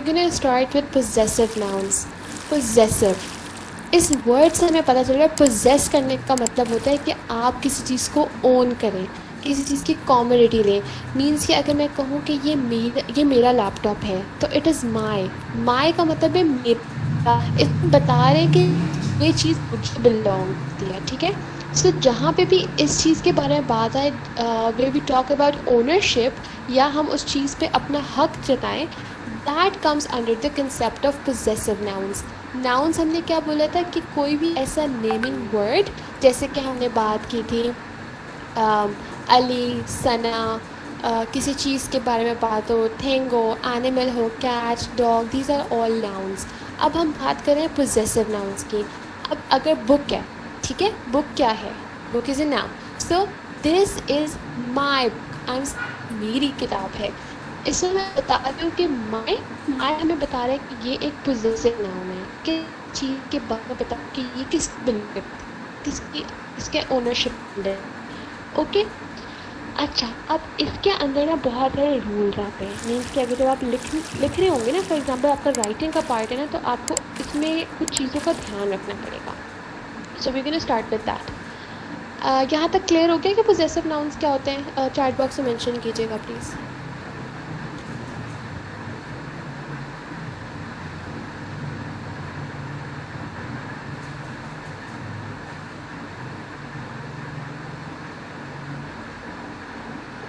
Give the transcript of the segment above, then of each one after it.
we're gonna start with possessive nouns. Possessive, इस word से हमें पता चल रहा है पोजेस करने का मतलब होता है कि आप किसी चीज़ को ओन करें, किसी चीज़ की कॉमोडिटी लें. मीन्स कि अगर मैं कहूँ कि ये मेरा लैपटॉप है तो इट इज़ माई का मतलब है मेरा. बता रहे हैं कि ये चीज़ मुझे बिलोंग करती है. ठीक है. सो जहाँ पे भी इस चीज़ के बारे में बात आए, वे वी टॉक अबाउट ओनरशिप, या हम उस चीज़ पे अपना हक जताएं, that comes under the concept of possessive nouns. Nouns हमने क्या बोला था कि कोई भी ऐसा नेमिंग वर्ड, जैसे कि हमने बात की थी अली, सना, किसी चीज़ के बारे में बात हो, थिंग हो, एनिमल हो, cat, dog, these are all nouns. अब हम बात करें पोजेसिव नाउन्स की. अब अगर बुक है, ठीक है, बुक क्या है? Book is a noun. So this is my book, मेरी किताब है. इसमें मैं बता रही हूँ कि माई हमें बता रहा है कि ये एक पोजेसिव नाउन है, कि चीज़ के बारे में बता कि ये किसकी इसके ओनरशिप है. ओके. अच्छा, अब इसके अंदर ना बहुत सारे रूल्स आते हैं. मीन्स कि अगर जब आप लिख रहे होंगे ना, फॉर एग्जांपल आपका राइटिंग का पार्ट है ना, तो आपको इसमें कुछ चीज़ों का ध्यान रखना पड़ेगा. So we can start with that. यहाँ तक क्लियर हो गया कि पोजेसिव नाउन्स क्या होते हैं? चैट बॉक्स में मेंशन कीजिएगा प्लीज़.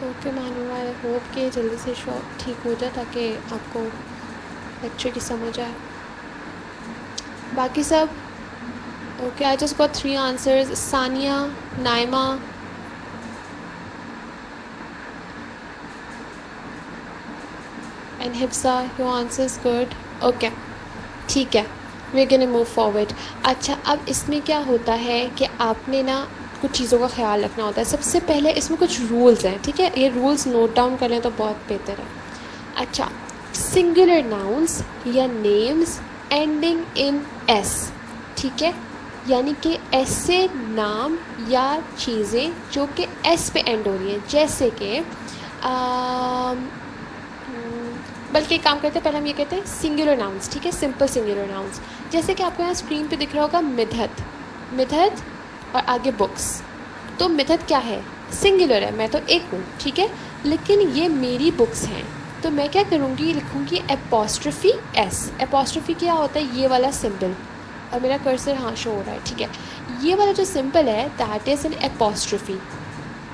ओके मानो, आई होप कि जल्दी से शो ठीक हो जाए ताकि आपको लेक्चर की समझ आए. बाकी सब okay. I just got 3 answers. Sania, Naima, and Hifsa. Your answer is good. Okay, ठीक है. We can move forward. अच्छा, अब इसमें क्या होता है कि आपने ना कुछ चीज़ों का ख्याल रखना होता है. सबसे पहले इसमें कुछ रूल्स हैं. ठीक है, ये रूल्स नोट डाउन कर लें तो बहुत बेहतर है. अच्छा, सिंगुलर नाउन्स या नेम्स एंडिंग इन एस. ठीक है, यानी कि ऐसे नाम या चीज़ें जो कि एस पे एंड हो रही हैं, जैसे कि बल्कि एक काम करते हैं, पहले हम ये कहते हैं सिंगुलर नाउन्स. ठीक है, सिंपल सिंगुलर नाउन्स. जैसे कि आपको यहाँ स्क्रीन पे दिख रहा होगा मिधत. मिधत और आगे बुक्स. तो मिधत क्या है? सिंगुलर है, मैं तो एक हूँ. ठीक है, लेकिन ये मेरी बुक्स हैं, तो मैं क्या करूँगी, लिखूँगी एपोस्ट्रोफी एस. एपोस्ट्रोफी क्या होता है? ये वाला सिंबल. और मेरा कर्सर हाँ शो हो रहा है. ठीक है, ये वाला जो सिंबल है that is an apostrophe.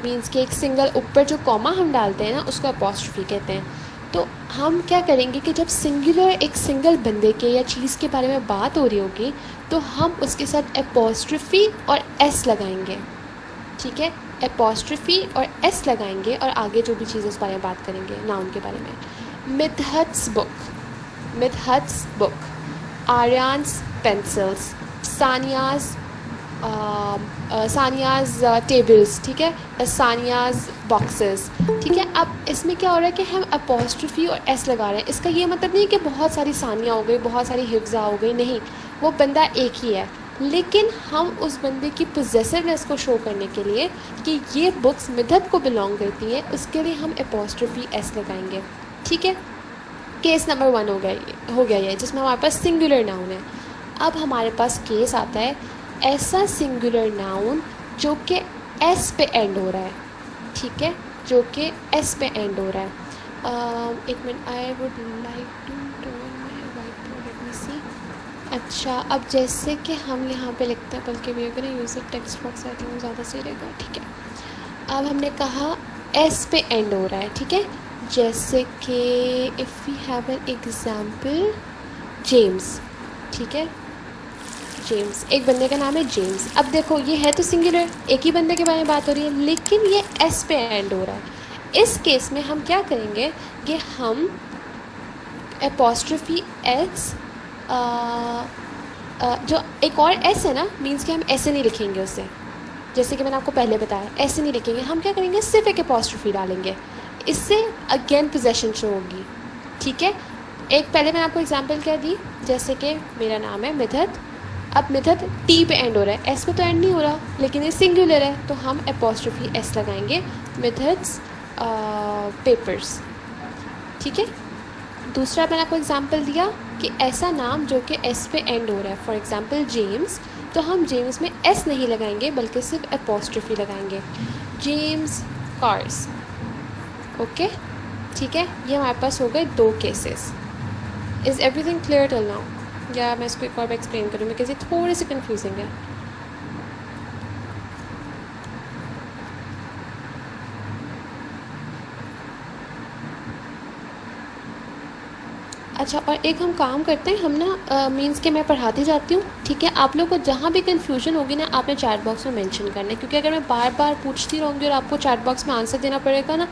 Means कि एक सिंगल ऊपर जो कॉमा हम डालते हैं ना, उसको एपोस्ट्रोफी कहते हैं. तो हम क्या करेंगे कि जब सिंगुलर एक सिंगल बंदे के या चीज़ के बारे में बात हो रही होगी, तो हम उसके साथ एपोस्ट्रोफी और एस लगाएंगे. ठीक है, एपोस्ट्रोफी और एस लगाएंगे और आगे जो भी चीज़ उस बारे में बात करेंगे नाउन के बारे में. मिधत्स book, मिधत्स book. आर्यान्स pencils. Sania's Sania's tables. ठीक है, सानियाज बॉक्सेस. ठीक है, अब इसमें क्या हो रहा है कि हम अपोस्ट्रोफी और एस लगा रहे हैं. इसका ये मतलब नहीं कि बहुत सारी सानिया हो गई, बहुत सारी हिफ्जा हो गई. नहीं, वो बंदा एक ही है, लेकिन हम उस बंदे की पोजेसिवनेस को शो करने के लिए कि ये बुक्स मिधत को बिलोंग करती हैं, उसके लिए हम अपोस्ट्रोफी एस लगाएंगे. ठीक है, केस नंबर 1 हो गया ये, जिसमें हमारे पास सिंगुलर नाउन है. अब हमारे पास केस आता है ऐसा सिंगुलर नाउन जो कि एस पे एंड हो रहा है. ठीक है, जो कि एस पे एंड हो रहा है. एक minute, I would like to turn my white board, let me see. अच्छा, अब जैसे कि हम यहाँ पे लिखते हैं, बल्कि we are gonna use a text box, I think ज़्यादा सही रहेगा. ठीक है, अब हमने कहा एस पे एंड हो रहा है. ठीक है, जैसे कि if we have an example, James. ठीक है, जेम्स, एक बंदे का नाम है जेम्स. अब देखो, ये है तो सिंगुलर, एक ही बंदे के बारे में बात हो रही है, लेकिन ये एस पे एंड हो रहा है. इस केस में हम क्या करेंगे कि हम एपोस्ट्रोफी एस, जो एक और एस है ना, मीन्स कि हम ऐसे नहीं लिखेंगे उसे, जैसे कि मैंने आपको पहले बताया, ऐसे नहीं लिखेंगे. हम क्या करेंगे, सिर्फ एक एपोस्ट्रोफी डालेंगे. इससे अगेन पोजेशन शो होगी. ठीक है, एक पहले मैंने आपको एग्जांपल क्या दी, जैसे कि मेरा नाम है मिधत. अब मिधत टी पे एंड हो रहा है, एस पे तो एंड नहीं हो रहा, लेकिन ये सिंगुलर है, तो हम एपोस्ट्रोफी एस लगाएंगे. मिधत्स पेपर्स. ठीक है, दूसरा मैंने आपको एग्जांपल दिया कि ऐसा नाम जो कि एस पे एंड हो रहा है, फॉर एग्जांपल जेम्स, तो हम जेम्स में एस नहीं लगाएंगे बल्कि सिर्फ एपोस्ट्रोफी लगाएंगे, जेम्स कार्स। ओके, ठीक है, ये हमारे पास हो गए 2 cases. Is everything clear till now? या मैं इसको एक और एक्सप्लेन करूँ बिकॉज ये थोड़ी सी कन्फ्यूजिंग है। अच्छा, और एक हम काम करते हैं, हम ना मीन्स के मैं पढ़ाती जाती हूँ, ठीक है, आप लोग को जहाँ भी कन्फ्यूजन होगी ना आपने चैट बॉक्स में मेंशन करना है, क्योंकि अगर मैं बार बार पूछती रहूँगी और आपको चैट बॉक्स में आंसर देना पड़ेगा ना,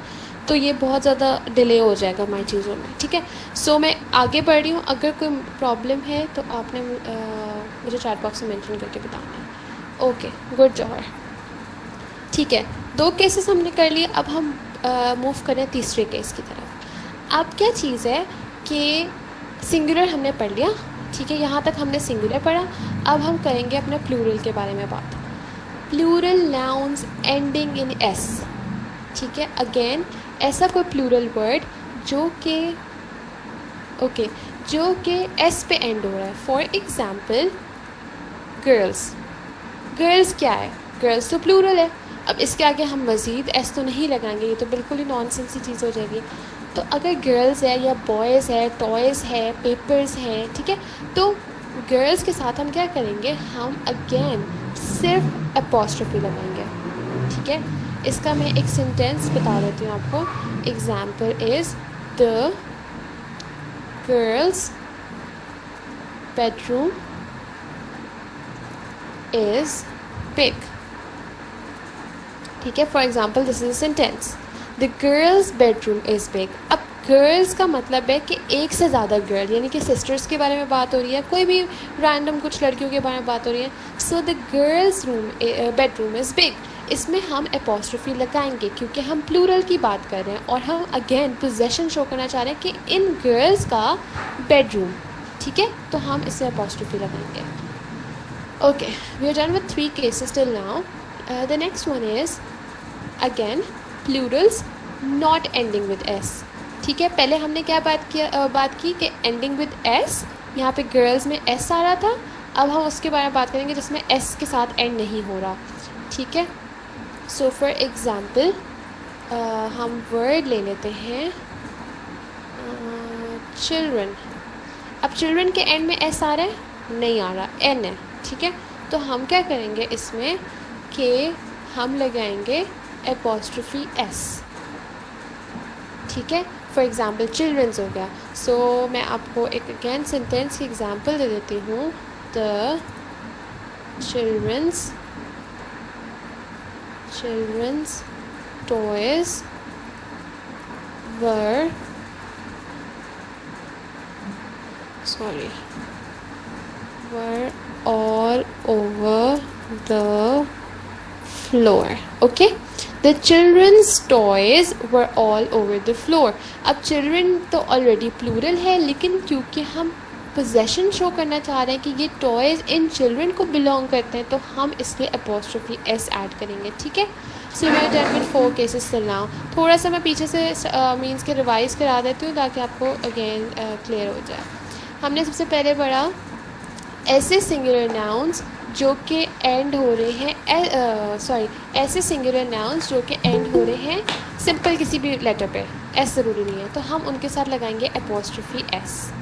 तो ये बहुत ज़्यादा डिले हो जाएगा हमारी चीज़ों में, ठीक है। सो मैं आगे बढ़ रही हूँ, अगर कोई प्रॉब्लम है तो आपने मुझे चैट बॉक्स में मेंशन करके बताना है। ओके, गुड जॉब, ठीक है, 2 केसेस हमने कर लिए। अब हम मूव करें तीसरे केस की तरफ। अब क्या चीज़ है कि सिंगुलर हमने पढ़ लिया, ठीक है, यहाँ तक हमने सिंगुलर पढ़ा। अब हम करेंगे अपने प्लूरल के बारे में बात। Plural nouns ending in s, ठीक है, अगेन ऐसा कोई प्लूरल वर्ड जो कि ओके जो कि एस पे एंड हो रहा है। फॉर एग्जाम्पल गर्ल्स, गर्ल्स क्या है, गर्ल्स तो प्लूरल है। अब इसके आगे हम मज़ीद एस तो नहीं लगाएंगे, ये तो बिल्कुल ही नॉनसेंस की चीज़ हो जाएगी। तो अगर गर्ल्स है या बॉयज़ है, टॉयज़ है, पेपर्स हैं, ठीक है, तो गर्ल्स के साथ हम क्या करेंगे, हम अगेन सिर्फ एपोस्ट्रोफी लगाएंगे, ठीक है। इसका मैं एक सेंटेंस बता देती हूँ आपको। Example is the girls bedroom is big, ठीक है। For example this is a sentence, the girls bedroom is big. अब गर्ल्स का मतलब है कि एक से ज़्यादा गर्ल, यानी कि सिस्टर्स के बारे में बात हो रही है, कोई भी रैंडम कुछ लड़कियों के बारे में बात हो रही है। So the girls room bedroom is big, इसमें हम एपोस्ट्रोफी लगाएंगे क्योंकि हम प्लूरल की बात कर रहे हैं और हम अगेन पोजेशन शो करना चाह रहे हैं कि इन गर्ल्स का बेडरूम, ठीक है, तो हम इससे एपोस्ट्रोफी लगाएंगे। Okay, we are done with 3 cases till now. The next one is again plurals not ending with s, ठीक है। पहले हमने क्या बात की कि एंडिंग विद एस, यहाँ पे गर्ल्स में एस आ रहा था। अब हम उसके बारे में बात करेंगे जिसमें एस के साथ एंड नहीं हो रहा, ठीक है। सो फॉर एग्ज़ाम्पल हम वर्ड ले लेते हैं चिल्ड्रन। अब चिल्ड्रन के एंड में एस आ रहा है, नहीं आ रहा, एन है, ठीक है। तो हम क्या करेंगे इसमें कि हम लगाएंगे एपोस्ट्रोफी एस, ठीक है। फॉर एग्ज़ाम्पल चिल्ड्रंस हो गया। सो मैं आपको एक अगेन सेंटेंस की एग्ज़ाम्पल दे देती हूँ। The children's toys were all over the floor. Okay, the children's toys were all over the floor. अब children तो ऑलरेडी प्लूरल है, लेकिन क्योंकि हम पोजेशन शो करना चाह रहे हैं कि ये टॉयज़ इन चिल्ड्रन को बिलोंग करते हैं, तो हम इसलिए एपोस्ट्रोफी एस ऐड करेंगे, ठीक है। सो मैं done with 4 cases till now. थोड़ा सा मैं पीछे से मीन्स के रिवाइज करा देती हूँ ताकि आपको अगेन क्लियर हो जाए। हमने सबसे पहले पढ़ा ऐसे सिंगुलर नाउन्स जो कि एंड हो रहे हैं ऐसे सिंगुलर नाउन्स जो कि एंड हो रहे हैं सिंपल किसी भी लेटर पे, एस ज़रूरी नहीं है, तो हम उनके साथ लगाएंगे एपोस्ट्रोफी एस।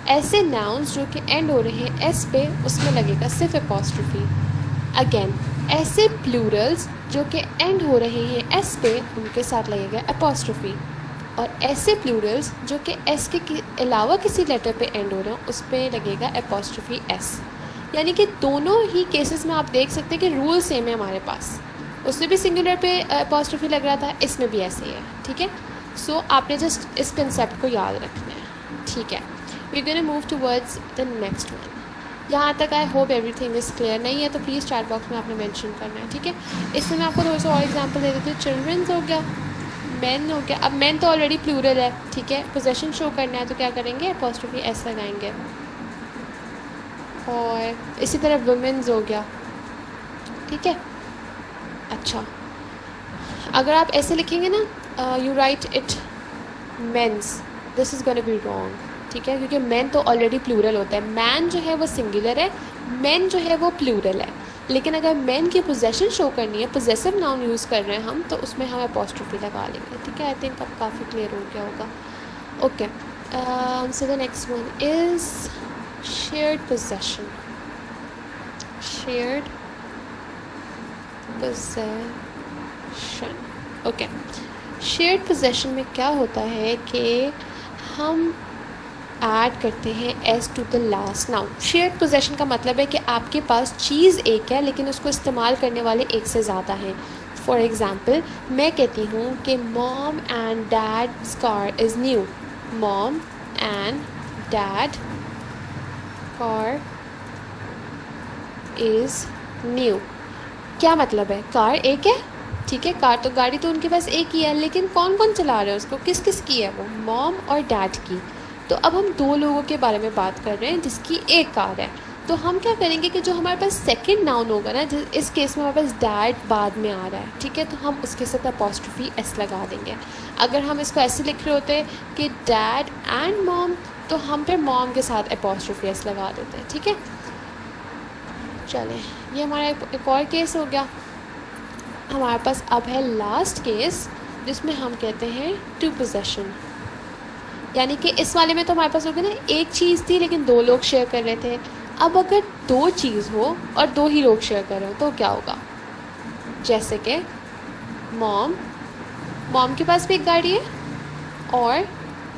ऐसे नाउन्स जो कि एंड हो रहे हैं एस पे, उसमें लगेगा सिर्फ एपोस्ट्रोफी। अगेन ऐसे प्लूरल्स जो कि एंड हो रहे हैं एस पे, उनके साथ लगेगा एपोस्ट्रोफी। और ऐसे प्लूरल्स जो कि एस के अलावा किसी लेटर पे एंड हो रहे हैं, उस पर लगेगा एपोस्ट्रोफी एस। यानी कि दोनों ही केसेस में आप देख सकते हैं कि रूल सेम है हमारे पास। उसमें भी सिंगुलर पे एपोस्ट्रोफी लग रहा था, इसमें भी ऐसे ही है, ठीक है। सो आपने जस्ट इस कंसेप्ट को याद रखना है, ठीक है। We gonna move towards the next one. यहाँ तक I hope everything is clear. नहीं है तो प्लीज़ चैट बॉक्स में आपने मेंशन करना है, ठीक है। इसमें मैं आपको थोड़ा सा और एग्जांपल दे देती हूँ। चिल्ड्रंस हो गया, मैन हो गया। अब मैन तो ऑलरेडी प्लूरल है, ठीक है, पोजेशन शो करना है तो क्या करेंगे, एपोस्ट्रोफी एस लगाएंगे। और इसी तरह वुमेन्स हो गया, ठीक है। अच्छा, अगर आप ऐसे लिखेंगे ना, you write it men's, this is gonna be wrong, ठीक है, क्योंकि मैन तो ऑलरेडी प्लूरल होता है, मैन जो है वो सिंगुलर है, मैन जो है वो प्लूरल है। लेकिन अगर मैन की पोजेशन शो करनी है, पोजेसिव नाउन यूज़ कर रहे हैं हम, तो उसमें हम अपॉस्ट्रोफी लगा लेंगे, ठीक है। आई थिंक अब काफ़ी क्लियर हो गया होगा। Okay, so the next one is shared possession. Shared possession, okay. Shared possession में क्या होता है कि हम ऐड करते हैं s to the last noun. Shared possession का मतलब है कि आपके पास चीज़ एक है लेकिन उसको इस्तेमाल करने वाले एक से ज़्यादा हैं। फॉर एग्ज़ाम्पल मैं कहती हूँ कि mom and dad's car is new. Mom and dad car is new. क्या मतलब है? कार एक है, ठीक है, कार तो गाड़ी तो उनके पास एक ही है, लेकिन कौन कौन चला रहा है उसको, किस किस की है वो? मॉम और डैड की। तो अब हम दो लोगों के बारे में बात कर रहे हैं जिसकी एक कार है। तो हम क्या करेंगे कि जो हमारे पास सेकंड नाउन होगा ना, इस केस में हमारे पास डैड बाद में आ रहा है, ठीक है, तो हम उसके साथ अपॉस्ट्रोफी एस लगा देंगे। अगर हम इसको ऐसे लिख रहे होते कि डैड एंड मॉम, तो हम फिर मॉम के साथ अपॉस्ट्रोफी एस लगा देते हैं, ठीक है। चलें, ये हमारा एक और केस हो गया। हमारे पास अब है लास्ट केस जिसमें हम कहते हैं टू पोजेशन। यानी कि इस वाले में तो हमारे पास हो गया ना, एक चीज़ थी लेकिन दो लोग शेयर कर रहे थे। अब अगर दो चीज़ हो और दो ही लोग शेयर कर रहे हो तो क्या होगा? जैसे कि मॉम के पास भी एक गाड़ी है और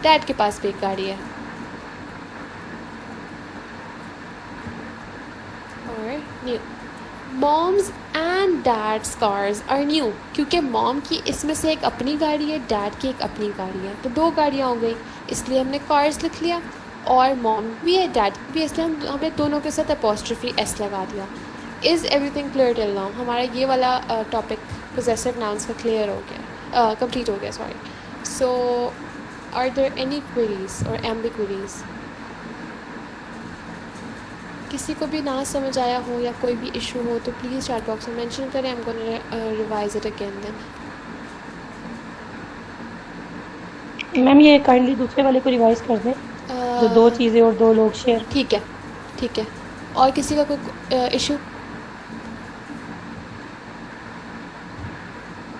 डैड के पास भी एक गाड़ी है, और new. Mom's and dad's cars are new, क्योंकि मॉम की इसमें से एक अपनी गाड़ी है, डैड की एक अपनी गाड़ी है, तो दो गाड़ियाँ हो गई, इसलिए हमने कार्स लिख लिया। और मॉम भी है, डैड भी है, इसलिए हमने दोनों के साथ अपॉस्ट्रोफी एस लगा दिया। Is everything clear till now? हमारा ये वाला टॉपिक पोजेसिव नाउन्स का क्लियर हो गया, कंप्लीट हो गया, sorry. So are there any queries और एम्बिग्विटीज? किसी को भी ना समझ आया हो या कोई भी इशू हो तो प्लीज़ चैट बॉक्स में मेंशन करें। I am gonna revise it again then. Ma'am ये काइंडली दूसरे वाले को रिवाइज कर दें, जो दो चीज़ें और दो लोग शेयर। ठीक है, ठीक है। और किसी का कोई इशू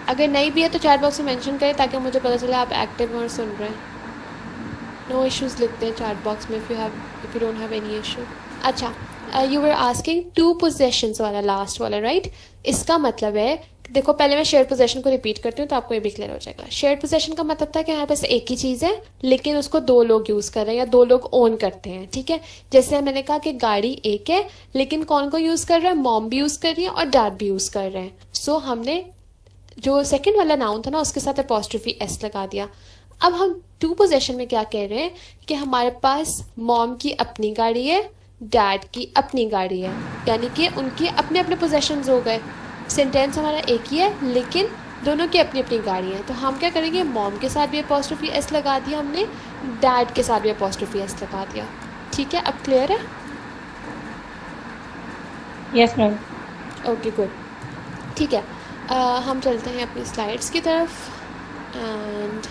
अगर नहीं भी है तो चैट बॉक्स में मेंशन करें ताकि मुझे पता चले आप एक्टिव और सुन रहे हैं। नो इश्यूज़ लिखते हैं चैट बॉक्स में if you don't have any issue. अच्छा, you were asking two possessions वाला लास्ट वाला, राइट? इसका मतलब है, देखो पहले मैं शेयर पोजेशन को रिपीट करती हूँ तो आपको ये भी क्लियर हो जाएगा। शेयर पोजेशन का मतलब था कि हमारे पास एक ही चीज़ है लेकिन उसको दो लोग यूज़ कर रहे हैं या दो लोग ओन करते हैं, ठीक है। जैसे मैंने कहा कि गाड़ी एक है लेकिन कौन को यूज़ कर रहा है? मॉम भी यूज़ कर रही है और डैड भी यूज़ कर रहे हैं। सो हमने जो सेकेंड वाला नाउन था ना उसके साथ अपॉस्ट्रोफी एस लगा दिया। अब हम टू पोजेशन में क्या कह रहे हैं कि हमारे पास मॉम की अपनी गाड़ी है, डैड की अपनी गाड़ी है, यानी कि उनके अपने अपने पोजेशंस हो गए। सेंटेंस हमारा एक ही है लेकिन दोनों की अपनी अपनी गाड़ी है। तो हम क्या करेंगे, मॉम के साथ भी अपॉस्ट्रोफी एस लगा दिया हमने, डैड के साथ भी अपॉस्ट्रोफी एस लगा दिया, ठीक है। अब क्लियर है? Yes ma'am. ओके गुड, ठीक है। हम चलते हैं अपनी स्लाइड्स की तरफ। एंड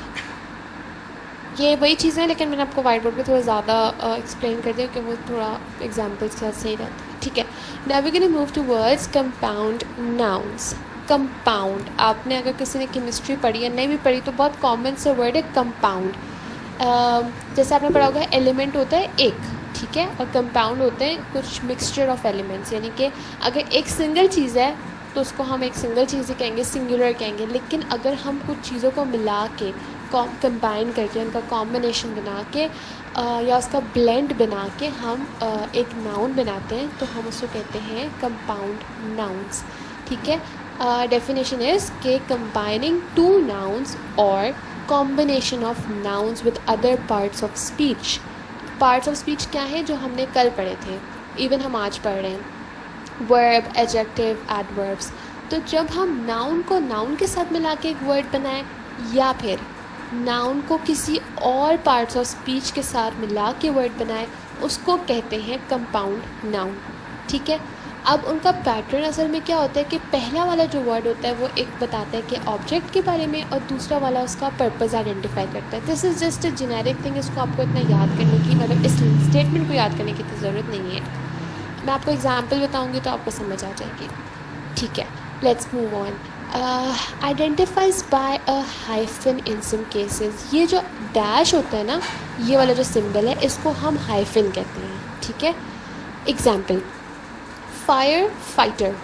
ये वही चीज़ें हैं लेकिन मैंने आपको वाइट बोर्ड पे थोड़ा ज़्यादा एक्सप्लेन कर दिया कि वो थोड़ा एग्जांपल्स के साथ सही रहता है, ठीक है। Now we gonna move towards compound nouns. Compound, आपने अगर किसी ने केमिस्ट्री पढ़ी या नहीं भी पढ़ी तो बहुत कॉमन सा वर्ड है कंपाउंड। जैसे आपने पढ़ा होगा एलिमेंट होता है एक, ठीक है, और कंपाउंड होते हैं कुछ मिक्सचर ऑफ एलिमेंट्स, यानी कि अगर एक सिंगल चीज़ है तो उसको हम एक सिंगल चीज़ ही कहेंगे, सिंगुलर कहेंगे। लेकिन अगर हम कुछ चीज़ों को मिला के कंबाइन करके उनका कॉम्बिनेशन बना के या उसका ब्लेंड बना के हम एक नाउन बनाते हैं तो हम उसको कहते हैं कंपाउंड नाउन्स, ठीक है। डेफिनेशन इज़ के कंबाइनिंग टू नाउन्स और combination of nouns with other parts of speech. Parts of speech क्या है? जो हमने कल पढ़े थे, इवन हम आज पढ़ रहे हैं, वर्ब, एडजेक्टिव, एडवर्ब्स। तो जब हम नाउन को नाउन के साथ मिला के एक वर्ड बनाएं या फिर नाउन को किसी और पार्ट्स ऑफ स्पीच के साथ मिला के वर्ड बनाएं, उसको कहते हैं कंपाउंड नाउन, ठीक है। अब उनका पैटर्न असल में क्या होता है कि पहला वाला जो वर्ड होता है वो एक बताता है कि ऑब्जेक्ट के बारे में, और दूसरा वाला उसका पर्पस आइडेंटिफाई करता है. This is just a generic thing. इसको आपको इतना याद करने की, मतलब इस स्टेटमेंट को याद करने की इतनी ज़रूरत नहीं है. मैं आपको एग्जाम्पल बताऊँगी तो आपको समझ आ जाएगी. ठीक है, let's move on. Identifies by a hyphen in some cases. ये जो डैश होता है ना, ये वाला जो सिंबल है, इसको हम हाइफन कहते हैं. ठीक है, एग्जाम्पल फायर फाइटर.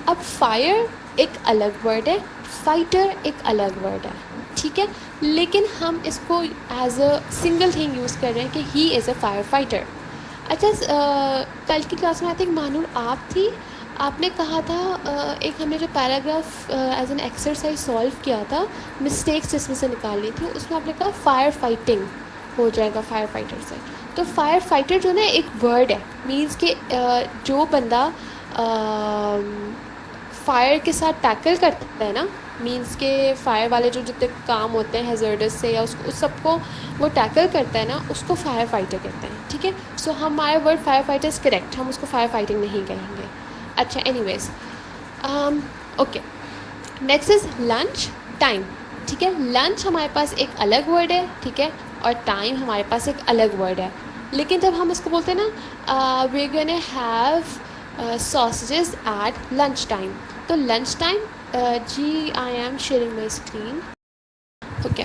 अब फायर एक अलग वर्ड है, फाइटर एक अलग वर्ड है. ठीक है, लेकिन हम इसको as a single thing use कर रहे हैं कि he is a fire fighter. अच्छा, कल की क्लास में आई थिंक मानूर आप थी, आपने कहा था एक हमने जो paragraph as an exercise solve किया था, मिस्टेक्स जिसमें से निकालनी थी, उसमें आपने कहा फायर फाइटिंग हो जाएगा फायर फाइटर से. तो फायर फाइटर जो ना एक वर्ड है, मीन्स कि जो बंदा फायर के साथ टैकल करता है ना, मीन्स के फायर वाले जो जितने काम होते हैं हैज़र्डस से या उसको उस सबको वो टैकल करता है ना, उसको फायर फाइटर कहते हैं. ठीक है, सो हमारा word fire fighter is correct, हम उसको फायर फाइटिंग नहीं कहेंगे. अच्छा, anyways, okay, next is lunch time. ठीक है, लंच हमारे पास एक अलग वर्ड है, ठीक है, और टाइम हमारे पास एक अलग वर्ड है. लेकिन जब हम इसको बोलते हैं ना, we are gonna have sausages at lunch time, तो लंच टाइम, जी I am sharing my screen. Okay,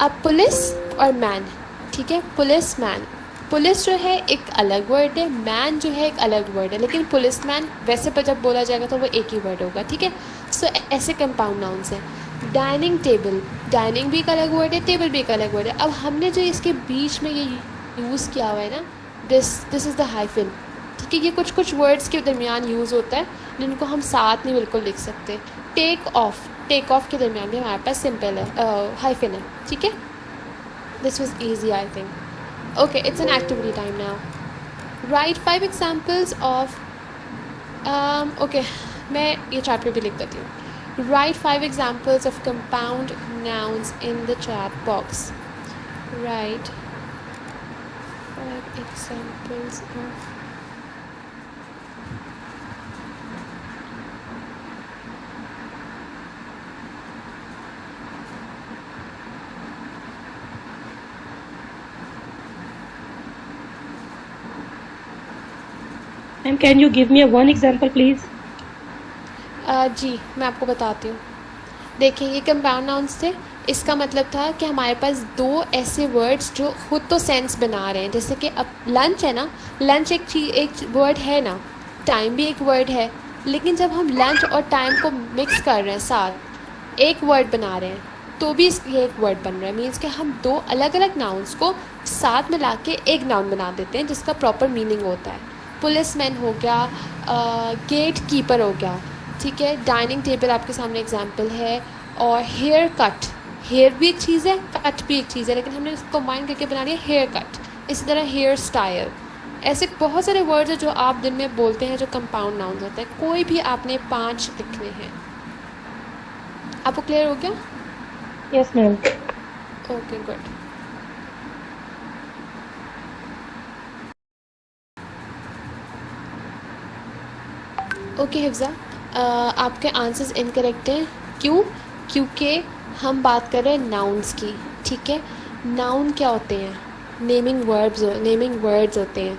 अब पुलिस और मैन. ठीक है, पुलिस मैन, पुलिस जो है एक अलग वर्ड है, मैन जो है एक अलग वर्ड है, लेकिन पुलिस मैन वैसे पर जब बोला जाएगा तो वो एक ही वर्ड होगा. ठीक है, सो ऐसे कंपाउंड नाउन्स हैं. डाइनिंग टेबल, डाइनिंग भी एक अलग वर्ड है, टेबल भी एक अलग वर्ड है. अब हमने जो इसके बीच में ये यूज़ किया हुआ है ना, दिस इज़ द हाइफन. ठीक है, ये कुछ कुछ वर्ड्स के दरमियान यूज़ होता है जिनको हम साथ में बिल्कुल लिख सकते हैं. टेक ऑफ के दरमियान भी हमारे पास सिंपल है, हाइफन है. ठीक है, this was easy I think. Okay, it's an activity time now. Right 5 examples of, okay, मैं ये चैप्टर भी लिख देती हूँ. Right 5 examples of compound nouns in the chat box. Right 5 examples of Ma'am, can you give me a one example, please? जी मैं आपको बताती हूँ. देखिए, ये कंपाउंड नाउन्स थे. इसका मतलब था कि हमारे पास दो ऐसे वर्ड्स जो खुद तो सेंस बना रहे हैं. जैसे कि अब लंच है ना, लंच एक वर्ड है ना, टाइम भी एक वर्ड है, लेकिन जब हम लंच और टाइम को मिक्स कर रहे हैं, साथ एक वर्ड बना रहे हैं, तो भी ये एक वर्ड बन रहा है. मीन्स कि हम दो अलग अलग नाउन्स को साथ मिला के एक नाउन बना देते हैं जिसका प्रॉपर मीनिंग होता है. पुलिसमैन हो गया, गेट कीपर हो गया. ठीक है, डाइनिंग टेबल आपके सामने एग्जाम्पल है. और हेयर कट, हेयर भी एक चीज़ है, कट भी एक चीज़ है, लेकिन हमने इसको कंबाइन करके बना लिया हेयर कट. इसी तरह हेयर स्टाइल. ऐसे बहुत सारे वर्ड्स हैं जो आप दिन में बोलते हैं जो कंपाउंड नाउन होते हैं. कोई भी आपने 5 लिखने हैं. आपको क्लियर हो गया? Yes, ma'am. Okay, good. Okay Hifza, आपके आंसर्स इनकरेक्ट हैं. क्यों? क्योंकि हम बात कर रहे हैं नाउन्स की. ठीक है, नाउन क्या होते हैं? नेमिंग वर्ड्स होते हैं.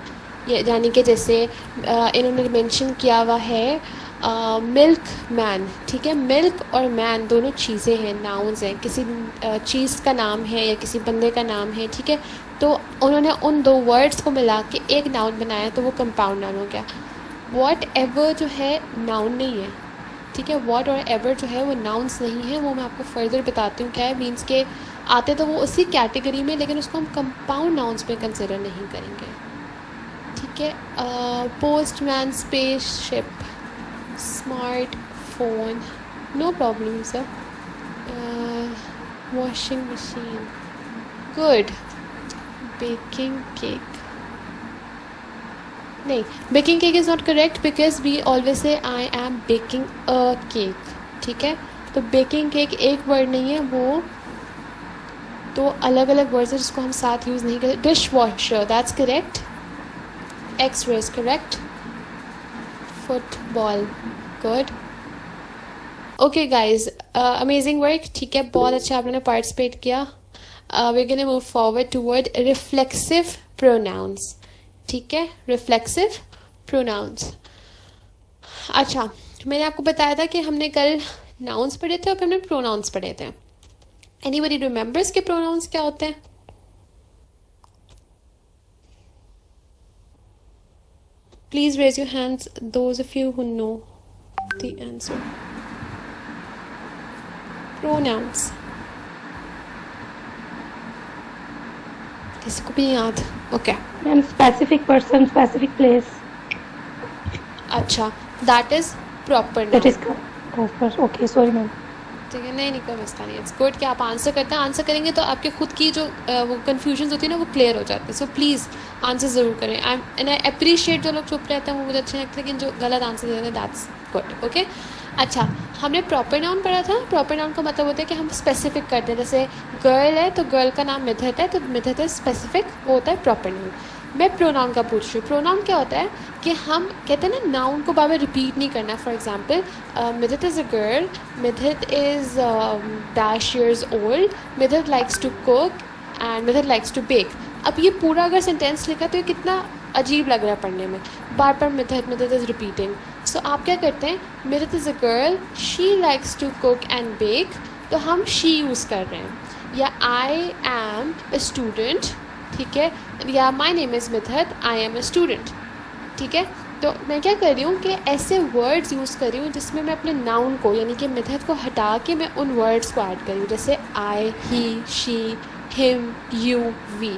ये यानी कि जैसे इन्होंने मेंशन किया हुआ है मिल्क मैन. ठीक है, मिल्क और मैन दोनों चीज़ें हैं, नाउन्स हैं. किसी चीज़ का नाम है या किसी बंदे का नाम है. ठीक है, तो उन्होंने उन दो वर्ड्स को मिला के एक नाउन बनाया, तो वो कंपाउंड नाउन हो गया. वॉट एवर जो है नाउन नहीं है. ठीक है, वॉट और एवर जो है वो नाउन्स नहीं है. वो मैं आपको फर्दर बताती हूँ क्या है. मीन्स के आते तो वो उसी कैटेगरी में, लेकिन उसको हम कंपाउंड नाउन्स में कंसिडर नहीं करेंगे. ठीक है, postman, spaceship, smart phone, no problem sir. Washing machine, good. Baking cake, नहीं, baking cake is not correct because we always say I am baking a cake. ठीक है, तो बेकिंग केक एक वर्ड नहीं है, वो तो अलग अलग वर्ड्स है जिसको हम साथ यूज़ नहीं करते. Dishwasher, that's correct. X-ray is correct. Football. Good. Okay guys, amazing work. ठीक है, बहुत अच्छा आपने पार्टिसिपेट किया. We gonna move forward toward reflexive pronouns. ठीक है, रिफ्लेक्सिव प्रोनाउंस. अच्छा, मैंने आपको बताया था कि हमने कल नाउन्स पढ़े थे और फिर हमने प्रोनाउंस पढ़े थे. एनीबडी रिमेंबर्स के प्रोनाउंस क्या होते हैं? Please raise your hands, those of you who know the answer. Pronouns. किसी को भी याद? Okay. Ma'am specific person, specific place. अच्छा, that is proper That noun. is okay. Sorry ma'am. ठीक है, नहीं कोई मसला नहीं. इट्स गुड कि आप आंसर करते हैं. आंसर करेंगे तो आपके खुद की जो वो कन्फ्यूजन होती है ना, वो क्लियर हो जाती है. सो प्लीज़ आंसर ज़रूर करें. आई अप्रिशिएट जो लोग चुप रहते हैं, वो मुझे अच्छे लगते हैं, लेकिन जो गलत आंसर देते हैं दैट्स गुड. ओके. अच्छा, हमने प्रॉपर नाउन पढ़ा था. प्रॉपर नाउन का मतलब होता है कि हम स्पेसिफिक करते हैं. जैसे गर्ल है तो गर्ल का नाम मिथत है, तो मिथत है स्पेसिफिक, वो होता है प्रॉपर नाउन. मैं प्रोनाउन का पूछ रही हूँ. प्रोनाउन क्या होता है कि हम कहते हैं ना, नाउन को बार बार रिपीट नहीं करना. For example, Mithat is a girl, Mithat is dash years old, Mithat likes to cook and Mithat likes to bake. अब ये पूरा अगर सेंटेंस लिखा तो ये कितना अजीब लग रहा है पढ़ने में. बार बार मिथत मिथत इज़ रिपीटिंग. सो आप क्या करते हैं, Mithat is a girl, she likes to cook and bake, तो हम शी यूज़ कर रहे हैं. या आई एम अ स्टूडेंट. ठीक है, या my name is Mithat, I am a student. ठीक है, तो मैं क्या कर रही हूँ कि ऐसे वर्ड्स यूज़ कर रही हूँ जिसमें मैं अपने नाउन को यानी कि मिथत को हटा के मैं उन वर्ड्स को ऐड कर रही हूँ. जैसे आई, ही, शी, हिम, यू, वी.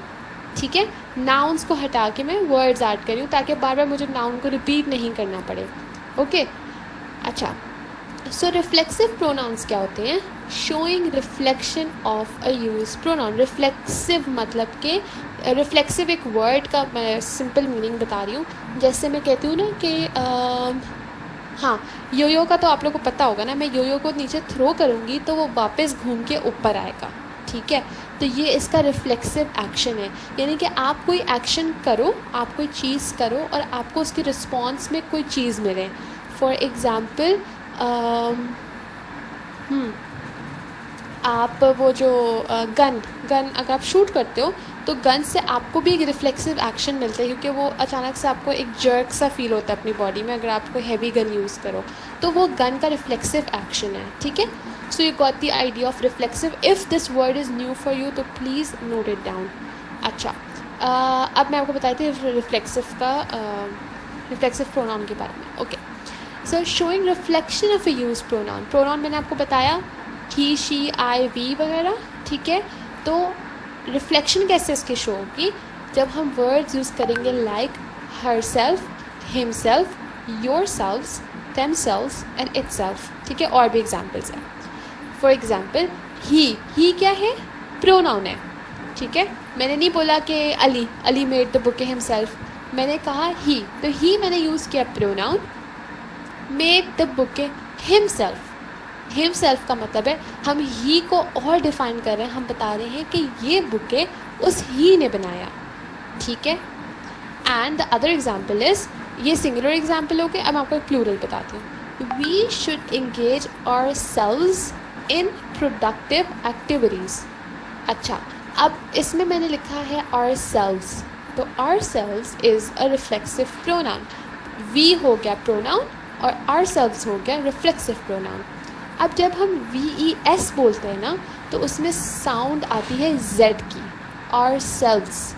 ठीक है, नाउन्स को हटा के मैं वर्ड्स ऐड कर रही हूँ ताकि बार बार मुझे नाउन को रिपीट नहीं करना पड़े. ओके. अच्छा, सो रिफ्लेक्सिव प्रोनाउंस क्या होते हैं? Showing reflection of a use pronoun. Reflexive मतलब कि रिफ्लेक्सिव एक वर्ड का मैं सिंपल मीनिंग बता रही हूँ. जैसे मैं कहती हूँ ना कि हाँ, योयो का तो आप लोगों को पता होगा ना. मैं योयो को नीचे थ्रो करूँगी तो वो वापस घूम के ऊपर आएगा. ठीक है, तो ये इसका रिफ्लेक्सिव एक्शन है. यानी कि आप कोई एक्शन करो, आप कोई चीज़ करो और आपको उसकी रिस्पॉन्स में कोई चीज़ मिले. फॉर एग्ज़ाम्पल, आप वो जो गन अगर आप शूट करते हो तो गन से आपको भी एक रिफ्लेक्सिव एक्शन मिलता है, क्योंकि वो अचानक से आपको एक जर्क सा फील होता है अपनी बॉडी में अगर आप कोई हैवी गन यूज़ करो, तो वो गन का रिफ्लेक्सिव एक्शन है. ठीक है, so you got the idea of reflexive. If this word is new for you तो प्लीज़ नोट इट डाउन. अच्छा, अब मैं आपको बताती हूँ रिफ्लेक्सिव प्रोनाउन के बारे में. Okay, so showing reflection of a use pronoun. Pronoun मैंने आपको बताया ही, शी, आई, वी वगैरह. ठीक है, तो रिफ्लेक्शन कैसे इसकी शो होगी? जब हम वर्ड्स यूज़ करेंगे like her self, him self, your selves, them selves and it self. ठीक है, और भी एग्जाम्पल्स हैं. फॉर एग्जाम्पल, ही क्या है? प्रोनाउन है. ठीक है, मैंने नहीं बोला कि Ali made the bouquet himself, मैंने कहा ही, तो ही मैंने यूज़ किया pronoun. Made the bouquet himself, himself का मतलब है हम ही को और डिफाइन कर रहे हैं. हम बता रहे हैं कि ये बुके उस ही ने बनाया. ठीक है, and the other example is, ये सिंगुलर एग्जाम्पल हो गया. अब मैं आपको एक प्लूरल बताती हूँ. We should engage ourselves in productive activities. अच्छा, अब इसमें मैंने लिखा है आवर सेल्व्स, तो ourselves is a reflexive pronoun. We हो गया प्रोनाउन और आवर सेल्व्स हो गया रिफ्लेक्सिव प्रोनाउन. अब जब हम VES बोलते हैं ना, तो उसमें साउंड आती है Z की, आवर सेल्व्स.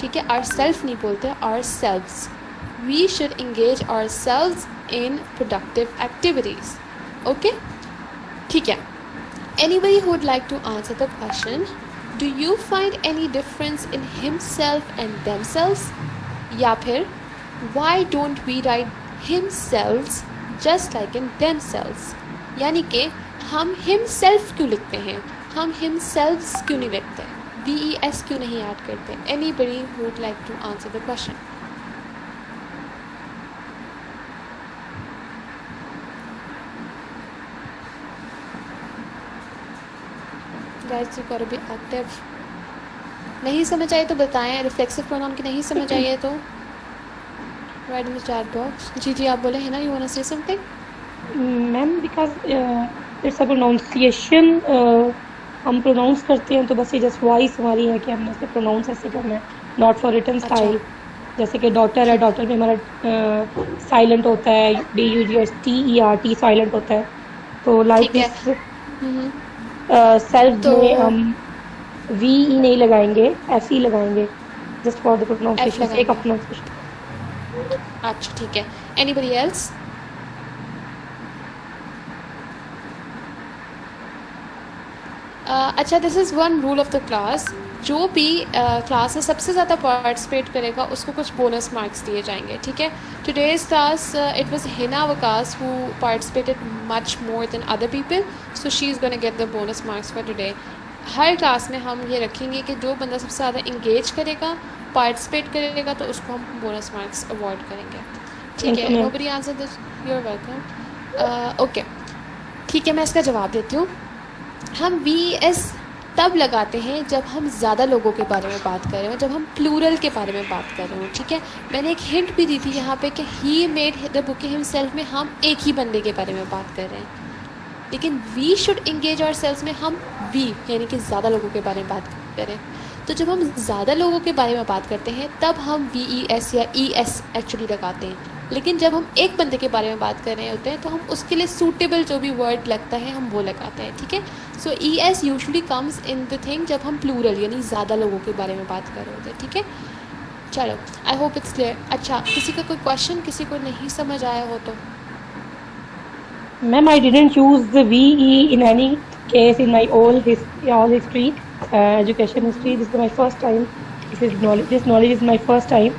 ठीक है, आवर सेल्फ नहीं बोलते, ourselves. We should engage ourselves in productive activities. Okay, ठीक है. Anybody who would like to answer the question, do you find any difference in himself and themselves? या फिर why don't we write himselves just like in themselves? यानी कि हम himself क्यों लिखते हैं, हम हिमसेल्व्स क्यों नहीं लिखते, VES क्यों नहीं ऐड करते? Anybody who would like to answer the question? Guys, you got to be active. नहीं समझ आए तो बताएं. रिफ्लेक्सिव प्रोनाउन की नहीं समझ आई है तो write in the chat box. जी जी, आप बोले है ना, you want to say something? Ma'am because it's a pronunciation, हम प्रोनाउंस करते हैं तो बस ये जस्ट वॉइस हमारी है कि हमने इसे प्रोनाउंस ऐसे करना है, नॉट फॉर रिटन अच्छा स्टाइल। जैसे कि डॉटर है, ठीक डॉटर में हमारा साइलेंट होता है, DUGHTERT साइलेंट होता है। तो लाइक ठीक है। This hmm. सेल्फ तो में हम VE नहीं लगाएंगे, FE लगाएंगे, just for the F pronunciation, एक लगाएंगे। प्रोनाउंसिएशन। अच्छा ठीक है। Anybody else? अच्छा, this is one rule of the class. जो भी क्लास में सबसे ज़्यादा पार्टिसिपेट करेगा उसको कुछ बोनस मार्क्स दिए जाएंगे, ठीक है। Today's class it was Hina Waqas who participated much more than other people, so she is gonna get the bonus marks for today. Her class में हम ये रखेंगे कि जो बंदा सबसे ज़्यादा इंगेज करेगा, पार्टिसिपेट करेगा, तो उसको हम बोनस मार्क्स अवॉर्ड करेंगे, ठीक थैंक यू है। Ma'am. Nobody answer this? You are welcome. Okay, ठीक है, मैं इसका जवाब देती हूँ। हम VES तब लगाते हैं जब हम ज़्यादा लोगों के बारे में बात कर रहे हो, जब हम प्लूरल के बारे में बात कर रहे हो, ठीक है। मैंने एक हिंट भी दी थी यहाँ पे कि he made the book himself में हम एक ही बंदे के बारे में बात कर रहे हैं, लेकिन we should engage ourselves में हम वी यानी कि ज़्यादा लोगों के बारे में बात करें। तो जब हम ज़्यादा लोगों के बारे में बात करते हैं तब हम VES या ES एक्चुअली लगाते हैं, लेकिन जब हम एक बंदे के बारे में बात कर रहे होते हैं तो हम उसके लिए सूटेबल जो भी वर्ड लगता है हम वो लगाते हैं, ठीक है। सो ES usually comes in the thing जब हम प्लूरल यानी ज़्यादा लोगों के बारे में बात कर रहे होते हैं, ठीक है। चलो, आई होप इट्स क्लियर। अच्छा, किसी का कोई क्वेश्चन, किसी को नहीं समझ आया हो तो? Ma'am, I didn't use the VE in any case in my all history, education history. This is my first time. This knowledge is my first time.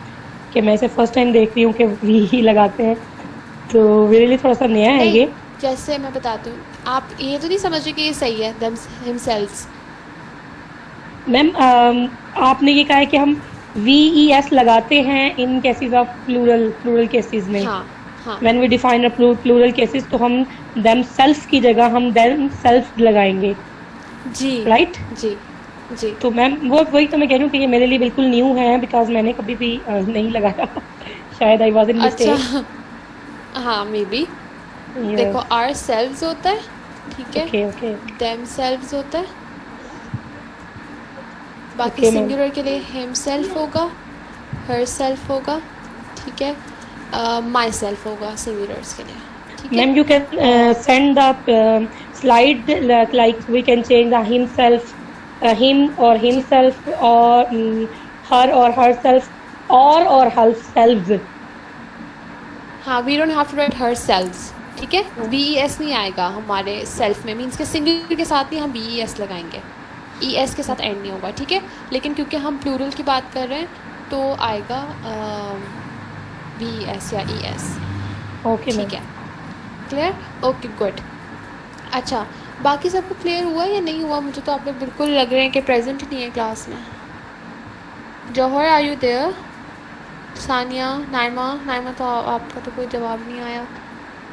कि मैं इसे फर्स्ट टाइम देख रही हूँ कि VE लगाते हैं, तो मेरे लिए थोड़ा सा नया है नहीं, ये। जैसे मैं बताती हूँ, आप ये तो नहीं समझ रहे कि ये सही है them himself? मैम आपने ये कहा है कि हम VES लगाते हैं इन केसेस ऑफ प्लूरल केसेस में। हाँ हाँ When we define a plural cases, तो हम themselves की जगह हम themselves लगाएंगे, जी राइट? जी जी। तो मैम वो वही तो मैं कह रही हूँ कि ये मेरे लिए बिल्कुल न्यू है, बिकॉज मैंने कभी भी नहीं लगाया। शायद आई वाज इन अच्छा मिस्टेक। हाँ, मे बी। देखो, आर सेल्व्स होता है, ठीक है, ओके ओके देम सेल्व्स होता है, बाकी ओके मैम। सिंगुलर के लिए हिम सेल्फ होगा, हर सेल्फ होगा, ठीक है, माई सेल्फ होगा सिंगुलर्स के लिए, ठीक है। Ma'am you can send the slide, like we can change the himself, him और हिमसेल्फ, और हर और हर सेल्फ, और हर सेल्व्स। हाँ, we don't have to write her selves, ठीक है। VES नहीं आएगा हमारे सेल्फ में, मीन्स के सिंगल के साथ ही हम VES लगाएंगे, ES के साथ एंड नहीं होगा, ठीक है। लेकिन क्योंकि हम प्लूरल की बात कर रहे हैं तो आएगा VES या ES, ओके मैम। ठीक है। क्लियर? Okay, good. अच्छा, बाकी सबको क्लियर हुआ या नहीं हुआ? मुझे तो आप लोग बिल्कुल लग रहे हैं कि प्रेजेंट ही नहीं है क्लास में। Jauhar, are you there? Sania, Naima तो आपका तो कोई जवाब नहीं आया।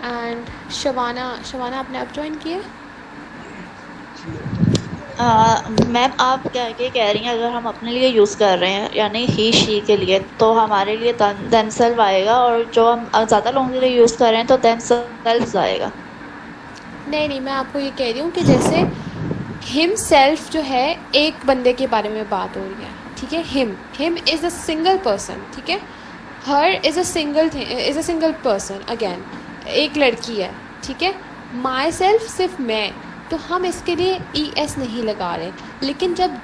एंड शबाना आपने अब ज्वाइन किया? मैम आप क्या कह रही हैं, अगर हम अपने लिए यूज़ कर रहे हैं यानी ही शी के लिए, तो हमारे लिए देमसेल्फ आएगा, और जो हम ज़्यादा लोगों के लिए यूज़ कर रहे हैं तो देमसेल्फ आएगा। नहीं, मैं आपको ये कह रही हूँ कि जैसे हिम सेल्फ जो है, एक बंदे के बारे में बात हो रही है, ठीक है। Him is a single person, ठीक है। हर is a single person, again एक लड़की है, ठीक है। माई सेल्फ सिर्फ मैं, तो हम इसके लिए ES नहीं लगा रहे। लेकिन जब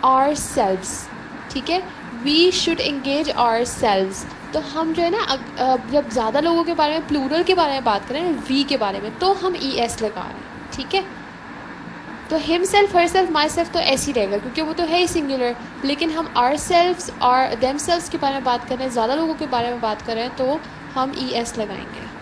आर सेल्व्स, ठीक है, we should engage ourselves, तो हम जो है ना जब ज़्यादा लोगों के बारे में, प्लूरल के बारे में बात करें, वी के बारे में, तो हम ES लगा रहे हैं, ठीक है। तो him self, her self, my self तो ऐसे ही रहेगा क्योंकि वो तो है ही सिंगुलर। लेकिन हम आर सेल्व्स और देम सेल्व्स के बारे में बात कर रहे हैं, ज़्यादा लोगों के बारे में बात कर रहे हैं, तो हम ES लगाएंगे।